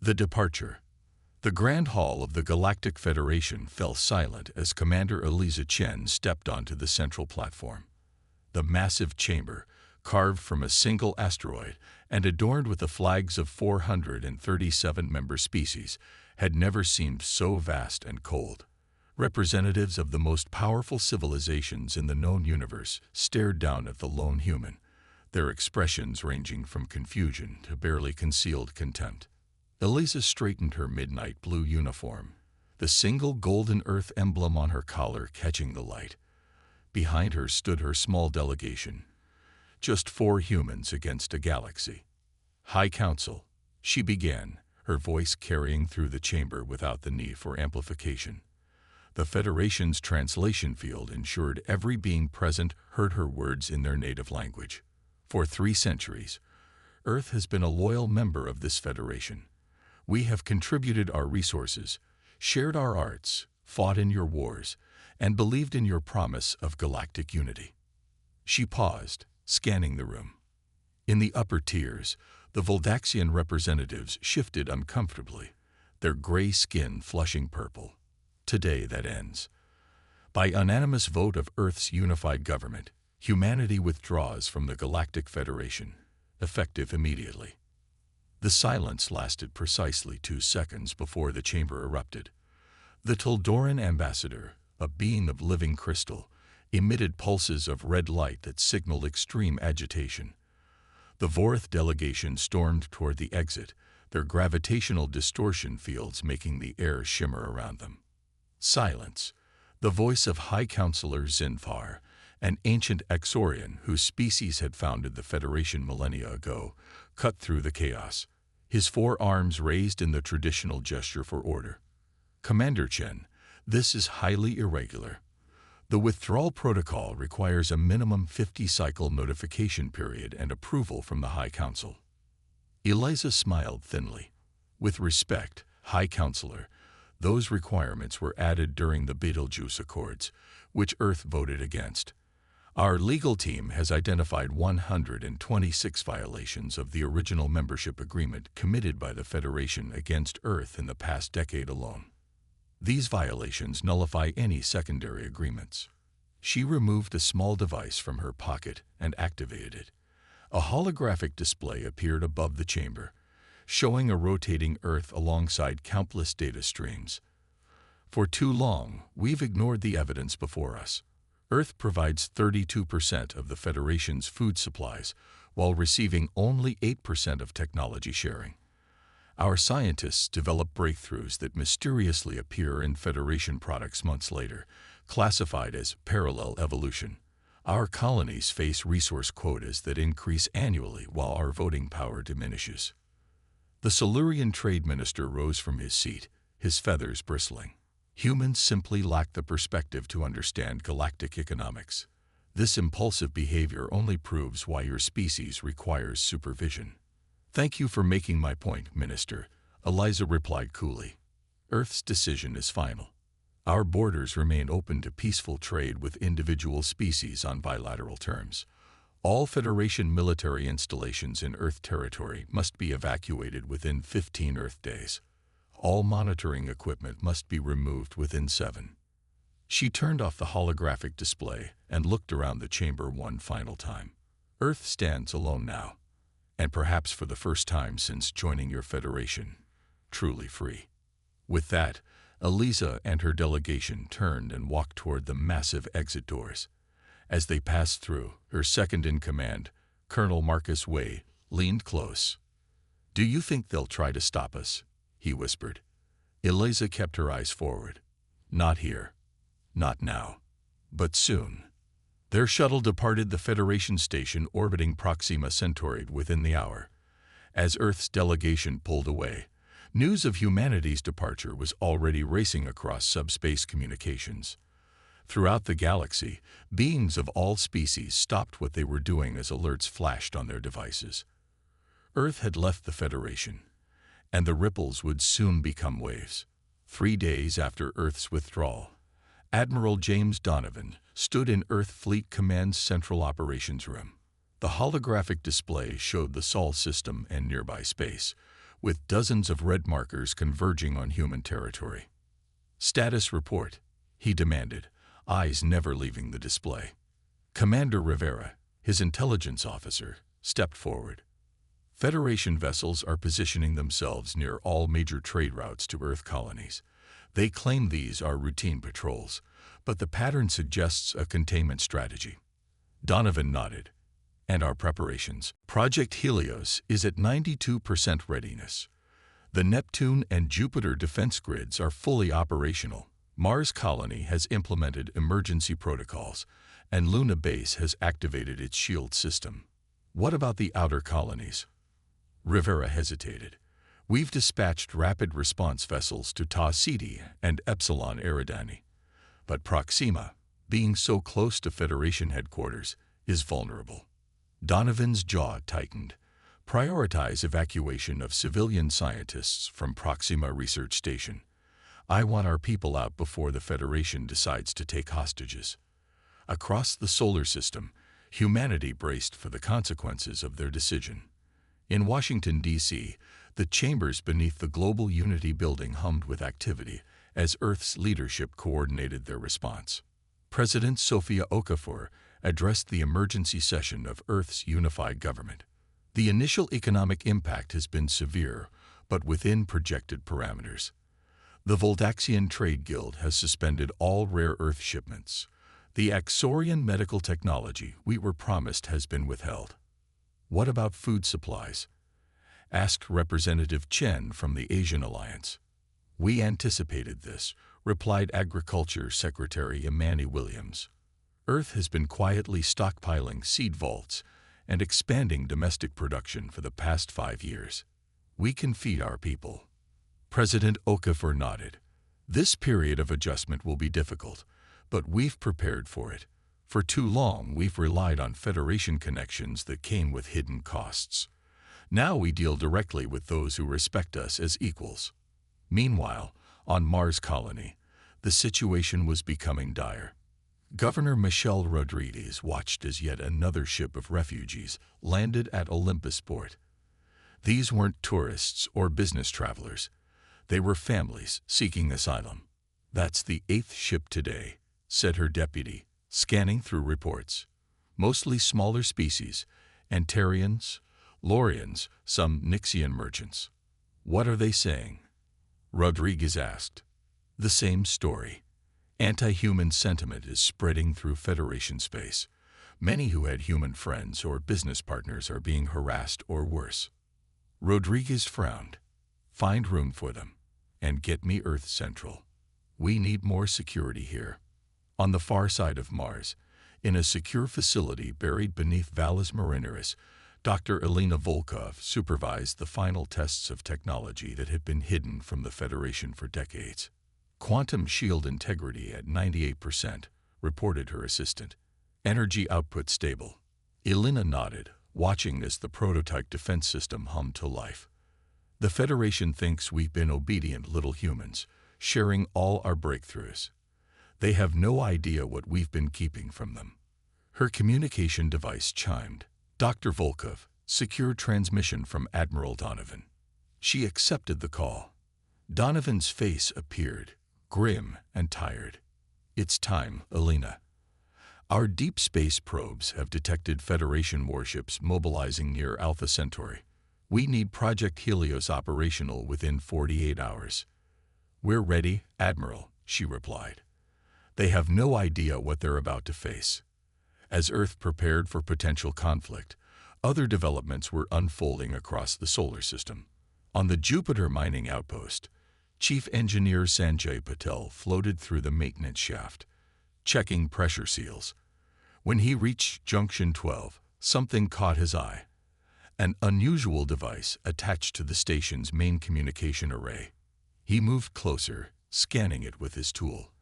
The departure. The Grand Hall of the Galactic Federation fell silent as Commander Eliza Chen stepped onto the central platform. The massive chamber, carved from a single asteroid and adorned with the flags of 437 member species, had never seemed so vast and cold. Representatives of the most powerful civilizations in the known universe stared down at the lone human, their expressions ranging from confusion to barely concealed contempt. Eliza straightened her midnight blue uniform, the single golden Earth emblem on her collar catching the light. Behind her stood her small delegation, just 4 humans against a galaxy. "High Council," she began, her voice carrying through the chamber without the need for amplification. The Federation's translation field ensured every being present heard her words in their native language. For 3 centuries, Earth has been a loyal member of this Federation. We have contributed our resources, shared our arts, fought in your wars, and believed in your promise of galactic unity. She paused, scanning the room. In the upper tiers, the Voldaxian representatives shifted uncomfortably, their gray skin flushing purple. Today that ends. By unanimous vote of Earth's unified government, humanity withdraws from the Galactic Federation, effective immediately. The silence lasted precisely 2 seconds before the chamber erupted. The Tildoran ambassador, a being of living crystal, emitted pulses of red light that signaled extreme agitation. The Vorith delegation stormed toward the exit, their gravitational distortion fields making the air shimmer around them. Silence. The voice of High Counselor Zinfar, an ancient Exorian whose species had founded the Federation millennia ago, cut through the chaos, his 4 arms raised in the traditional gesture for order. "Commander Chen, this is highly irregular. The withdrawal protocol requires a minimum 50-cycle notification period and approval from the High Council." Eliza smiled thinly. "With respect, High Counselor, those requirements were added during the Betelgeuse Accords, which Earth voted against. Our legal team has identified 126 violations of the original membership agreement committed by the Federation against Earth in the past decade alone. These violations nullify any secondary agreements." She removed a small device from her pocket and activated it. A holographic display appeared above the chamber, showing a rotating Earth alongside countless data streams. "For too long, we've ignored the evidence before us. Earth provides 32% of the Federation's food supplies, while receiving only 8% of technology sharing. Our scientists develop breakthroughs that mysteriously appear in Federation products months later, classified as parallel evolution. Our colonies face resource quotas that increase annually while our voting power diminishes." The Silurian trade minister rose from his seat, his feathers bristling. "Humans simply lack the perspective to understand galactic economics. This impulsive behavior only proves why your species requires supervision." "Thank you for making my point, Minister," Eliza replied coolly. "Earth's decision is final. Our borders remain open to peaceful trade with individual species on bilateral terms. All Federation military installations in Earth territory must be evacuated within 15 Earth days. All monitoring equipment must be removed within 7. She turned off the holographic display and looked around the chamber one final time. "Earth stands alone now, and perhaps for the first time since joining your Federation, truly free." With that, Eliza and her delegation turned and walked toward the massive exit doors. As they passed through, her second-in-command, Colonel Marcus Way, leaned close. "Do you think they'll try to stop us?" he whispered. Eliza kept her eyes forward. "Not here. Not now. But soon." Their shuttle departed the Federation station orbiting Proxima Centauri within the hour. As Earth's delegation pulled away, news of humanity's departure was already racing across subspace communications. Throughout the galaxy, beings of all species stopped what they were doing as alerts flashed on their devices. Earth had left the Federation, and the ripples would soon become waves. 3 days after Earth's withdrawal, Admiral James Donovan stood in Earth Fleet Command's Central Operations Room. The holographic display showed the Sol system and nearby space, with dozens of red markers converging on human territory. "Status report," he demanded, eyes never leaving the display. Commander Rivera, his intelligence officer, stepped forward. "Federation vessels are positioning themselves near all major trade routes to Earth colonies. They claim these are routine patrols, but the pattern suggests a containment strategy." Donovan nodded. "And our preparations. Project Helios is at 92% readiness. The Neptune and Jupiter defense grids are fully operational. Mars Colony has implemented emergency protocols, and Luna Base has activated its shield system. What about the outer colonies?" Rivera hesitated. "We've dispatched rapid response vessels to Tau Ceti and Epsilon Eridani. But Proxima, being so close to Federation headquarters, is vulnerable." Donovan's jaw tightened. "Prioritize evacuation of civilian scientists from Proxima Research Station. I want our people out before the Federation decides to take hostages." Across the solar system, humanity braced for the consequences of their decision. In Washington, D.C., the chambers beneath the Global Unity building hummed with activity as Earth's leadership coordinated their response. President Sofia Okafor addressed the emergency session of Earth's unified government. "The initial economic impact has been severe, but within projected parameters. The Voldaxian Trade Guild has suspended all rare earth shipments. The Axorian medical technology we were promised has been withheld." "What about food supplies?" asked Representative Chen from the Asian Alliance. "We anticipated this," replied Agriculture Secretary Imani Williams. "Earth has been quietly stockpiling seed vaults and expanding domestic production for the past 5 years. We can feed our people." President Okafor nodded. "This period of adjustment will be difficult, but we've prepared for it. For too long, we've relied on Federation connections that came with hidden costs. Now we deal directly with those who respect us as equals." Meanwhile, on Mars Colony, the situation was becoming dire. Governor Michelle Rodriguez watched as yet another ship of refugees landed at Olympus Port. These weren't tourists or business travelers. They were families seeking asylum. "That's the 8th ship today," said her deputy, scanning through reports. "Mostly smaller species, Antarians, Lorians, some Nixian merchants." "What are they saying?" Rodriguez asked. "The same story. Anti-human sentiment is spreading through Federation space. Many who had human friends or business partners are being harassed or worse." Rodriguez frowned. "Find room for them, and get me Earth Central. We need more security here." On the far side of Mars, in a secure facility buried beneath Valles Marineris, Dr. Elena Volkov supervised the final tests of technology that had been hidden from the Federation for decades. "Quantum shield integrity at 98%, reported her assistant. "Energy output stable." Elena nodded, watching as the prototype defense system hummed to life. "The Federation thinks we've been obedient little humans, sharing all our breakthroughs. They have no idea what we've been keeping from them." Her communication device chimed. "Dr. Volkov, secure transmission from Admiral Donovan." She accepted the call. Donovan's face appeared, grim and tired. "It's time, Elena. Our deep space probes have detected Federation warships mobilizing near Alpha Centauri. We need Project Helios operational within 48 hours. "We're ready, Admiral," she replied. They have no idea what they're about to face. As Earth prepared for potential conflict, other developments were unfolding across the solar system. On the Jupiter mining outpost, Chief Engineer Sanjay Patel floated through the maintenance shaft, checking pressure seals. When he reached Junction 12, something caught his eye. An unusual device attached to the station's main communication array. He moved closer, scanning it with his tool.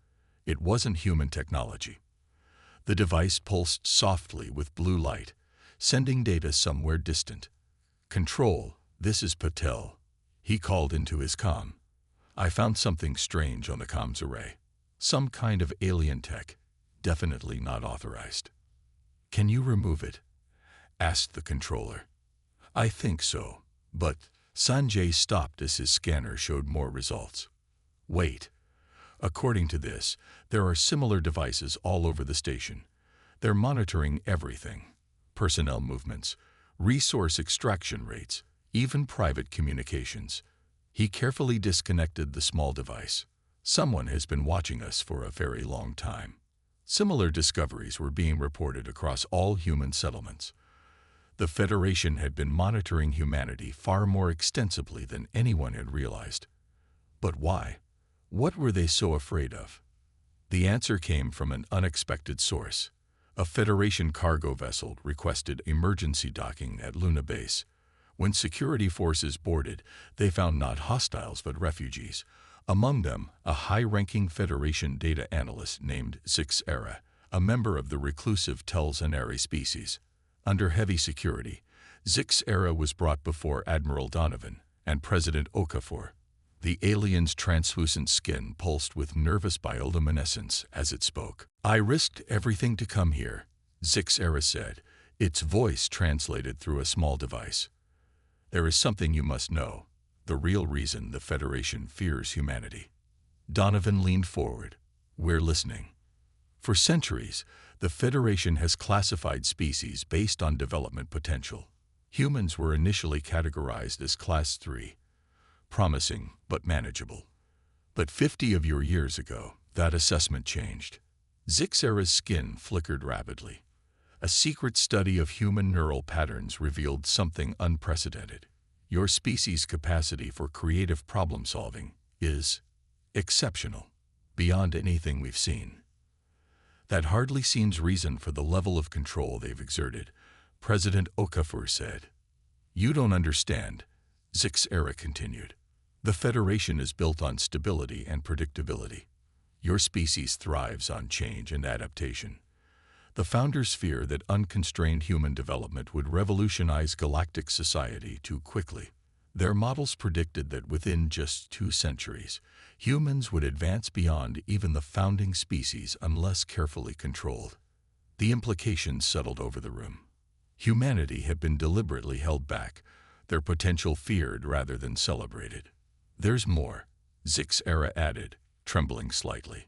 It wasn't human technology. The device pulsed softly with blue light, sending data somewhere distant. "Control, this is Patel," he called into his comm. "I found something strange on the comms array. Some kind of alien tech, definitely not authorized." "Can you remove it?" asked the controller. "I think so, but Sanjay stopped as his scanner showed more results. Wait. According to this, there are similar devices all over the station. They're monitoring everything. Personnel movements, resource extraction rates, even private communications. He carefully disconnected the small device. Someone has been watching us for a very long time. Similar discoveries were being reported across all human settlements. The Federation had been monitoring humanity far more extensively than anyone had realized. But why? What were they so afraid of? The answer came from an unexpected source. A Federation cargo vessel requested emergency docking at Luna Base. When security forces boarded, they found not hostiles but refugees. Among them, a high-ranking Federation data analyst named Zixera, a member of the reclusive Telzanari species. Under heavy security, Zixera was brought before Admiral Donovan and President Okafor. The alien's translucent skin pulsed with nervous bioluminescence as it spoke. "I risked everything to come here," Zixera said, its voice translated through a small device. "There is something you must know, the real reason the Federation fears humanity." Donovan leaned forward. "We're listening." For centuries, the Federation has classified species based on development potential. Humans were initially categorized as Class 3, promising but manageable. But 50 of your years ago, that assessment changed. Zixera's skin flickered rapidly. A secret study of human neural patterns revealed something unprecedented. Your species' capacity for creative problem-solving is exceptional, beyond anything we've seen. That hardly seems reason for the level of control they've exerted, President Okafor said. "You don't understand," Zixera continued. "The Federation is built on stability and predictability. Your species thrives on change and adaptation. The founders fear that unconstrained human development would revolutionize galactic society too quickly. Their models predicted that within just 2 centuries, humans would advance beyond even the founding species unless carefully controlled." The implications settled over the room. Humanity had been deliberately held back, their potential feared rather than celebrated. "There's more," Zixera added, trembling slightly.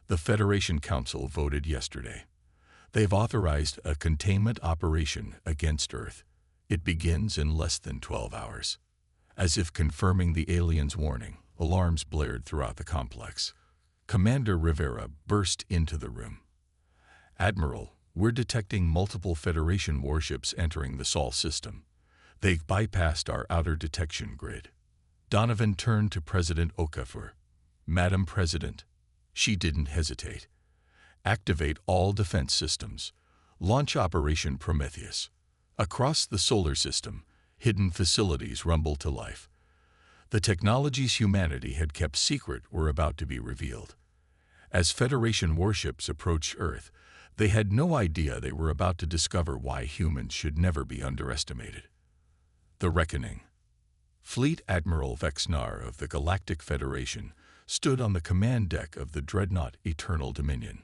"The Federation Council voted yesterday. They've authorized a containment operation against Earth. It begins in less than 12 hours. As if confirming the aliens' warning, alarms blared throughout the complex. Commander Rivera burst into the room. "Admiral, we're detecting multiple Federation warships entering the Sol system. They've bypassed our outer detection grid." Donovan turned to President Okafor. "Madam President," she didn't hesitate. "Activate all defense systems. Launch Operation Prometheus. Across the solar system, hidden facilities rumble to life. The technologies humanity had kept secret were about to be revealed. As Federation warships approached Earth, they had no idea they were about to discover why humans should never be underestimated." The Reckoning. Fleet Admiral Vexnar of the Galactic Federation stood on the command deck of the dreadnought Eternal Dominion,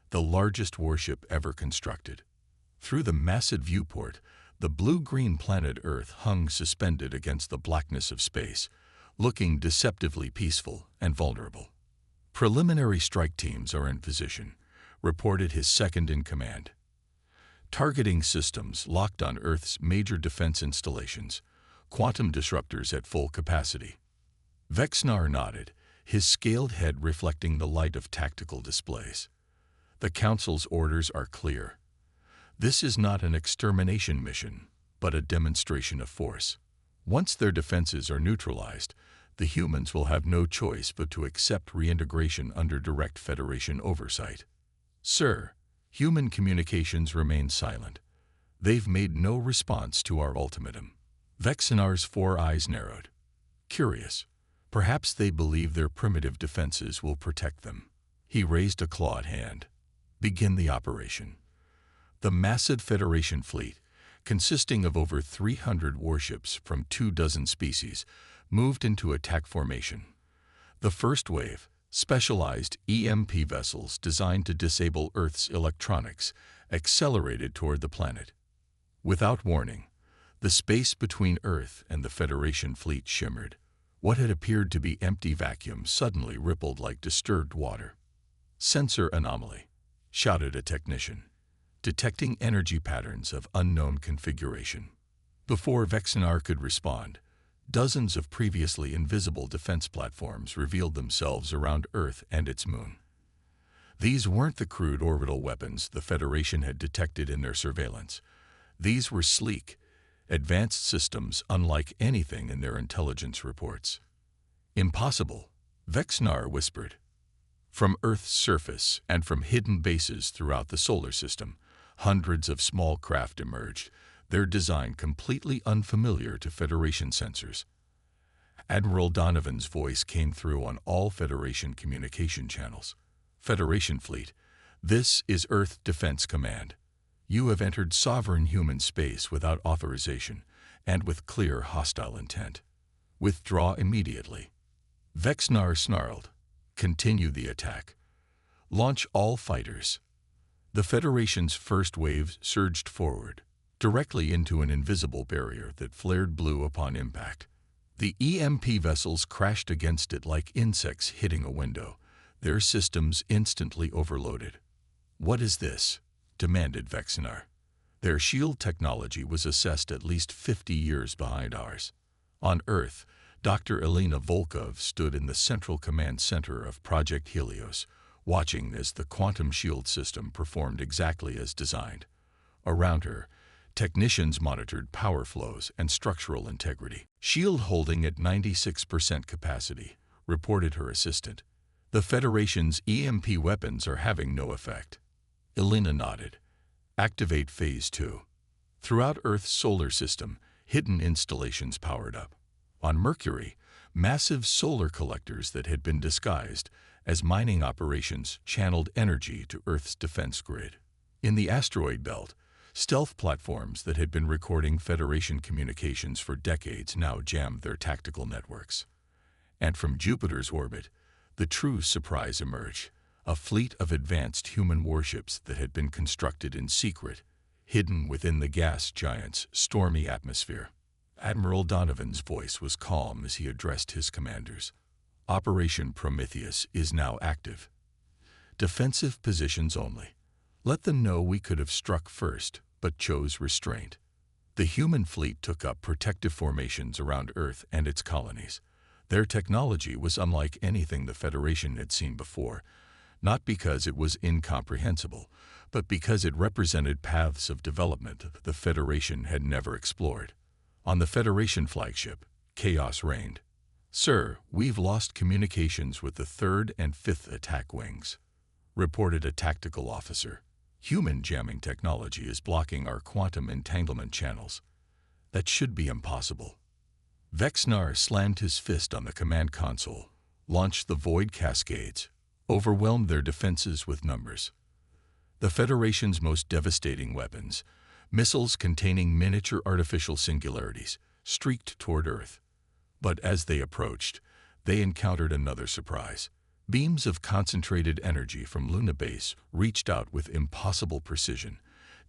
the largest warship ever constructed. Through the massive viewport, the blue-green planet Earth hung suspended against the blackness of space, looking deceptively peaceful and vulnerable. "Preliminary strike teams are in position," reported his second-in-command. "Targeting systems locked on Earth's major defense installations, quantum disruptors at full capacity." Vexnar nodded, his scaled head reflecting the light of tactical displays. "The Council's orders are clear. This is not an extermination mission, but a demonstration of force. Once their defenses are neutralized, the humans will have no choice but to accept reintegration under direct Federation oversight." "Sir, human communications remain silent. They've made no response to our ultimatum." Vexnar's 4 eyes narrowed. Curious. Perhaps they believe their primitive defenses will protect them. He raised a clawed hand. "Begin the operation." The massive Federation fleet, consisting of over 300 warships from 24 species, moved into attack formation. The first wave, specialized EMP vessels designed to disable Earth's electronics, accelerated toward the planet. Without warning, The space between Earth and the Federation fleet shimmered. What had appeared to be empty vacuum suddenly rippled like disturbed water. "Sensor anomaly," shouted a technician, detecting energy patterns of unknown configuration. Before Vexnar could respond, dozens of previously invisible defense platforms revealed themselves around Earth and its moon. These weren't the crude orbital weapons the Federation had detected in their surveillance. These were sleek, advanced systems unlike anything in their intelligence reports. "Impossible," Vexnar whispered. From Earth's surface and from hidden bases throughout the solar system, hundreds of small craft emerged, their design completely unfamiliar to Federation sensors. Admiral Donovan's voice came through on all Federation communication channels. "Federation fleet, this is Earth Defense Command. You have entered sovereign human space without authorization and with clear hostile intent. Withdraw immediately." Vexnar snarled. "Continue the attack. Launch all fighters." The Federation's first wave surged forward, directly into an invisible barrier that flared blue upon impact. The EMP vessels crashed against it like insects hitting a window, their systems instantly overloaded. "What is this?" demanded Vexnar. Their shield technology was assessed at least 50 years behind ours. On Earth, Dr. Elena Volkov stood in the central command center of Project Helios, watching as the quantum shield system performed exactly as designed. Around her, technicians monitored power flows and structural integrity. "Shield holding at 96% capacity," reported her assistant. "The Federation's EMP weapons are having no effect." Elena nodded. "Activate Phase 2. Throughout Earth's solar system, hidden installations powered up. On Mercury, massive solar collectors that had been disguised as mining operations channeled energy to Earth's defense grid. In the asteroid belt, stealth platforms that had been recording Federation communications for decades now jammed their tactical networks. And from Jupiter's orbit, the true surprise emerged. A fleet of advanced human warships that had been constructed in secret, hidden within the gas giant's stormy atmosphere. Admiral Donovan's voice was calm as he addressed his commanders. "Operation Prometheus is now active. Defensive positions only. Let them know we could have struck first, but chose restraint." The human fleet took up protective formations around Earth and its colonies. Their technology was unlike anything the Federation had seen before, not because it was incomprehensible, but because it represented paths of development the Federation had never explored. On the Federation flagship, chaos reigned. "Sir, we've lost communications with the 3rd and 5th attack wings," reported a tactical officer. "Human jamming technology is blocking our quantum entanglement channels. That should be impossible." Vexnar slammed his fist on the command console, launched the void cascades, overwhelmed their defenses with numbers. The Federation's most devastating weapons, missiles containing miniature artificial singularities, streaked toward Earth. But as they approached, they encountered another surprise. Beams of concentrated energy from Luna Base reached out with impossible precision,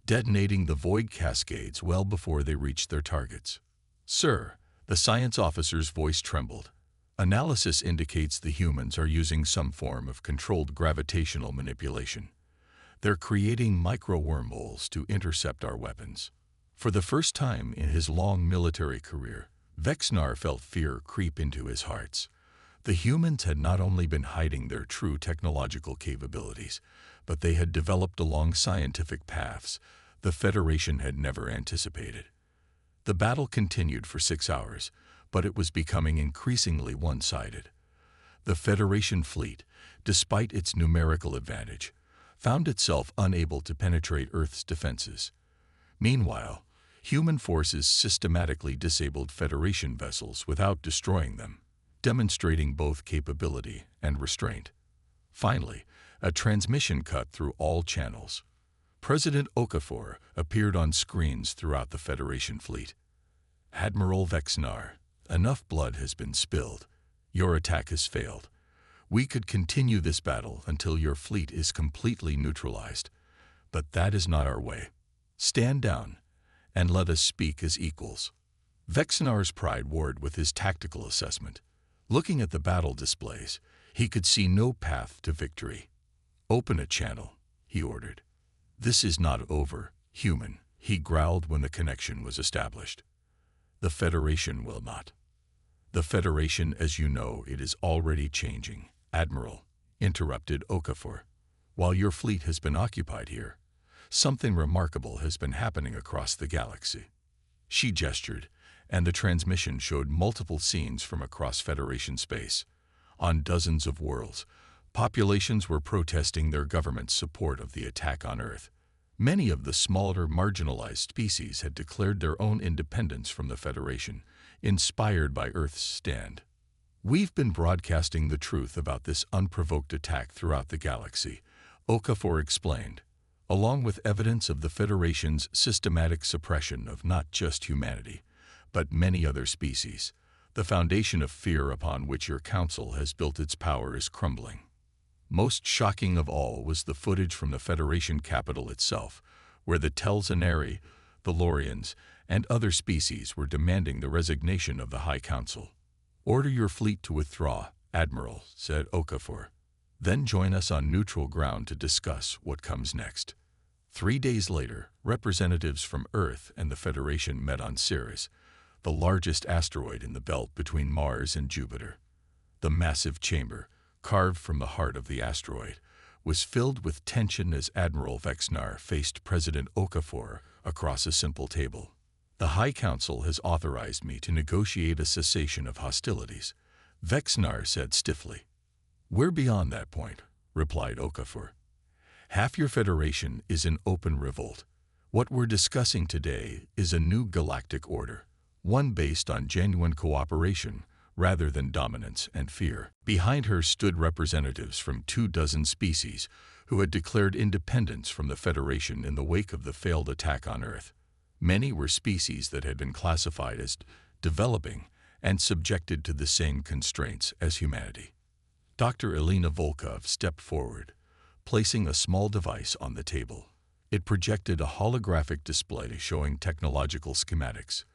detonating the void cascades well before they reached their targets. "Sir," the science officer's voice trembled. "Analysis indicates the humans are using some form of controlled gravitational manipulation. They're creating micro-wormholes to intercept our weapons." For the first time in his long military career, Vexnar felt fear creep into his heart. The humans had not only been hiding their true technological capabilities, but they had developed along scientific paths the Federation had never anticipated. The battle continued for 6 hours, but it was becoming increasingly one-sided. The Federation fleet, despite its numerical advantage, found itself unable to penetrate Earth's defenses. Meanwhile, human forces systematically disabled Federation vessels without destroying them, demonstrating both capability and restraint. Finally, a transmission cut through all channels. President Okafor appeared on screens throughout the Federation fleet. "Admiral Vexnar, enough blood has been spilled. Your attack has failed. We could continue this battle until your fleet is completely neutralized. But that is not our way. Stand down and let us speak as equals." Vexnar's pride warred with his tactical assessment. Looking at the battle displays, he could see no path to victory. "Open a channel," he ordered. "This is not over, human," he growled when the connection was established. "The Federation will not." "The Federation, as you know, it is already changing, Admiral," interrupted Okafor. "While your fleet has been occupied here, something remarkable has been happening across the galaxy." She gestured, and the transmission showed multiple scenes from across Federation space. On dozens of worlds, populations were protesting their government's support of the attack on Earth. Many of the smaller, marginalized species had declared their own independence from the Federation, inspired by Earth's stand. "We've been broadcasting the truth about this unprovoked attack throughout the galaxy," Okafor explained, "along with evidence of the Federation's systematic suppression of not just humanity, but many other species. The foundation of fear upon which your council has built its power is crumbling." Most shocking of all was the footage from the Federation capital itself, where the Telzaneri, the Lorians, and other species were demanding the resignation of the High Council. "Order your fleet to withdraw, Admiral," said Okafor. "Then join us on neutral ground to discuss what comes next." 3 days later, representatives from Earth and the Federation met on Ceres, the largest asteroid in the belt between Mars and Jupiter. The massive chamber, carved from the heart of the asteroid, was filled with tension as Admiral Vexnar faced President Okafor across a simple table. "The High Council has authorized me to negotiate a cessation of hostilities," Vexnar said stiffly. "We're beyond that point," replied Okafor. "Half your Federation is in open revolt. What we're discussing today is a new galactic order, one based on genuine cooperation rather than dominance and fear." Behind her stood representatives from 24 species who had declared independence from the Federation in the wake of the failed attack on Earth. Many were species that had been classified as developing and subjected to the same constraints as humanity. Dr. Elena Volkov stepped forward, placing a small device on the table. It projected a holographic display showing technological schematics.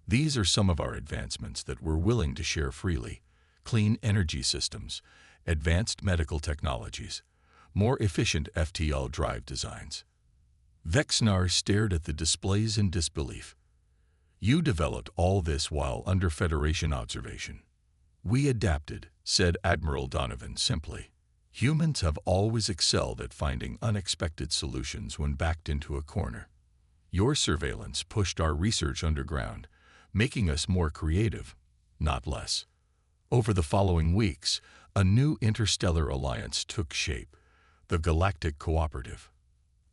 "These are some of our advancements that we're willing to share freely: clean energy systems, advanced medical technologies, more efficient FTL drive designs." Vexnar stared at the displays in disbelief. "You developed all this while under Federation observation." "We adapted," said Admiral Donovan simply. "Humans have always excelled at finding unexpected solutions when backed into a corner. Your surveillance pushed our research underground, making us more creative, not less." Over the following weeks, a new interstellar alliance took shape, the Galactic Cooperative.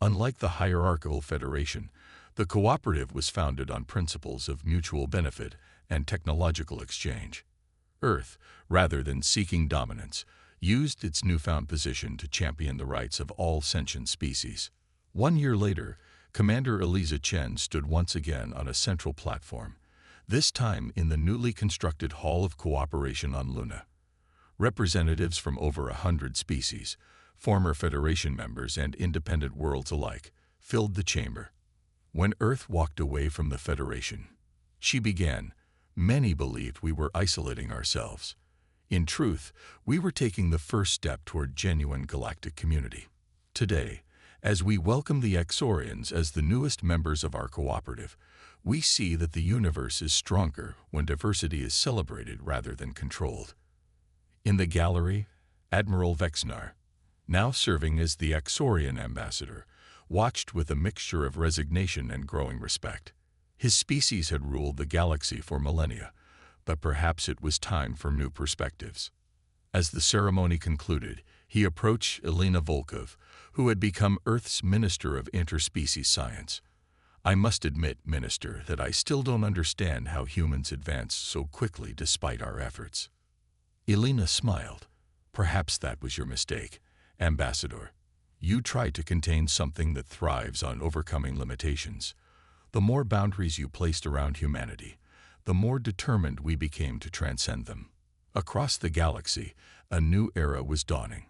Unlike the hierarchical Federation, the cooperative was founded on principles of mutual benefit and technological exchange. Earth, rather than seeking dominance, used its newfound position to champion the rights of all sentient species. 1 year later, Commander Eliza Chen stood once again on a central platform, this time in the newly constructed Hall of Cooperation on Luna. Representatives from over 100 species, former Federation members and independent worlds alike, filled the chamber. When Earth walked away from the Federation, she began, "Many believed we were isolating ourselves. In truth, we were taking the first step toward genuine galactic community. Today, as we welcome the Exorians as the newest members of our cooperative, we see that the universe is stronger when diversity is celebrated rather than controlled." In the gallery, Admiral Vexnar, now serving as the Exorian ambassador, watched with a mixture of resignation and growing respect. His species had ruled the galaxy for millennia, but perhaps it was time for new perspectives. As the ceremony concluded, he approached Elena Volkov, who had become Earth's Minister of Interspecies Science. "I must admit, Minister, that I still don't understand how humans advance so quickly despite our efforts." Elena smiled. "Perhaps that was your mistake, Ambassador. You tried to contain something that thrives on overcoming limitations. The more boundaries you placed around humanity, the more determined we became to transcend them." Across the galaxy, a new era was dawning.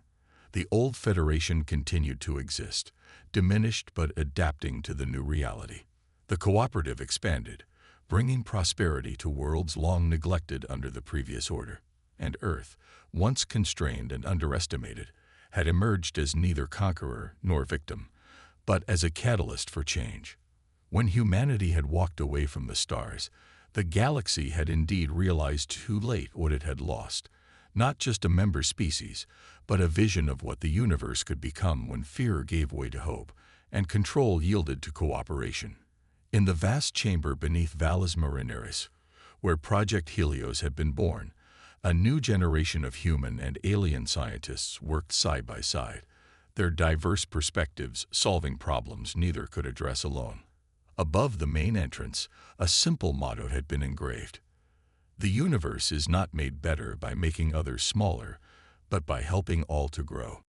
The old Federation continued to exist, diminished but adapting to the new reality. The cooperative expanded, bringing prosperity to worlds long neglected under the previous order, and Earth, once constrained and underestimated, had emerged as neither conqueror nor victim, but as a catalyst for change. When humanity had walked away from the stars, the galaxy had indeed realized too late what it had lost, not just a member species, but a vision of what the universe could become when fear gave way to hope, and control yielded to cooperation. In the vast chamber beneath Valles Marineris, where Project Helios had been born, a new generation of human and alien scientists worked side by side, their diverse perspectives solving problems neither could address alone. Above the main entrance, a simple motto had been engraved: "The universe is not made better by making others smaller, but by helping all to grow."